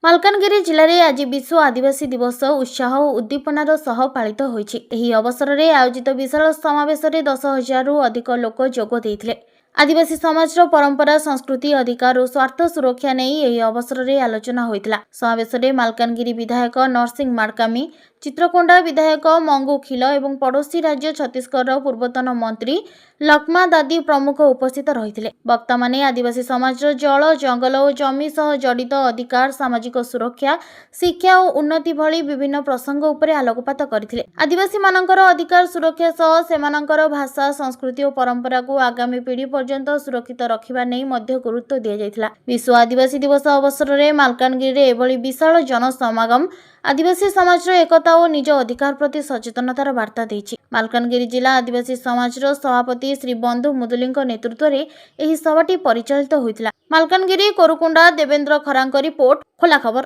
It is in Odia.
ମାଲକାନଗିରି ଜିଲ୍ଲାରେ ଆଜି ବିଶ୍ୱ ଆଦିବାସୀ ଦିବସ ଉତ୍ସାହ ଓ ଉଦ୍ଦୀପନାର ସହ ପାଳିତ ହୋଇଛି। ଏହି ଅବସରରେ ଆୟୋଜିତ ବିଶାଳ ସମାବେଶରେ 10,000ରୁ ଅଧିକ ଲୋକ ଯୋଗ ଦେଇଥିଲେ। ଆଦିବାସୀ ସମାଜର ପରମ୍ପରା, ସଂସ୍କୃତି, ଅଧିକାର ଓ ସ୍ୱାର୍ଥ ସୁରକ୍ଷା ନେଇ ଏହି ଅବସରରେ ଆଲୋଚନା ହୋଇଥିଲା। ସମାବେଶରେ ମାଲକାନଗିରି ବିଧାୟକ ନରସିଂହ ମାଡକାମୀ, ଚିତ୍ରକୋଣ୍ଡା ବିଧାୟକ ମଙ୍ଗୁ ଖିଲ ଏବଂ ପଡ଼ୋଶୀ ରାଜ୍ୟ ଛତିଶଗଡ଼ର ପୂର୍ବତନ ମନ୍ତ୍ରୀ ଲକ୍ଷ୍ମା ଦାଦି ପ୍ରମୁଖ ଉପସ୍ଥିତ ରହିଥିଲେ। ବକ୍ତାମାନେ ଆଦିବାସୀ ସମାଜର ଜଳ, ଜଙ୍ଗଲ ଓ ଜମି ସହ ଜଡ଼ିତ ଅଧିକାର, ସାମାଜିକ ସୁରକ୍ଷା, ଶିକ୍ଷା ଓ ଉନ୍ନତି ଭଳି ବିଭିନ୍ନ ପ୍ରସଙ୍ଗ ଉପରେ ଆଲୋକପାତ କରିଥିଲେ। ଆଦିବାସୀମାନଙ୍କର ଅଧିକାର ସୁରକ୍ଷା ସହ ସେମାନଙ୍କର ଭାଷା, ସଂସ୍କୃତି ଓ ପରମ୍ପରାକୁ ଆଗାମୀ ପିଢ଼ି ପର୍ଯ୍ୟନ୍ତ ସୁରକ୍ଷିତ ରଖିବା ନେଇ ମଧ୍ୟ ଗୁରୁତ୍ୱ ଦିଆଯାଇଥିଲା। ବିଶ୍ୱ ଆଦିବାସୀ ଦିବସ ଅବସରରେ ମାଲକାନଗିରିରେ ଏଭଳି ବିଶାଳ ଜନସମାଗମ ଆଦିବାସୀ ସମାଜର ଏକତା ଓ ନିଜ ଅଧିକାର ପ୍ରତି ସଚେତନତାର ବାର୍ତ୍ତା ଦେଇଛି। ମାଲକାନଗିରି ଜିଲ୍ଲା ଆଦିବାସୀ ସମାଜର ସଭାପତି ଶ୍ରୀ ବନ୍ଧୁ ମୁଦୁଲିଙ୍କ ନେତୃତ୍ୱରେ ଏହି ସଭାଟି ପରିଚାଳିତ ହୋଇଥିଲା। ମାଲକାନଗିରି କୋରୁକୁଣ୍ଡା ଦେବେନ୍ଦ୍ର ଖରାଙ୍କ ରିପୋର୍ଟ, ଖୋଲା ଖବର।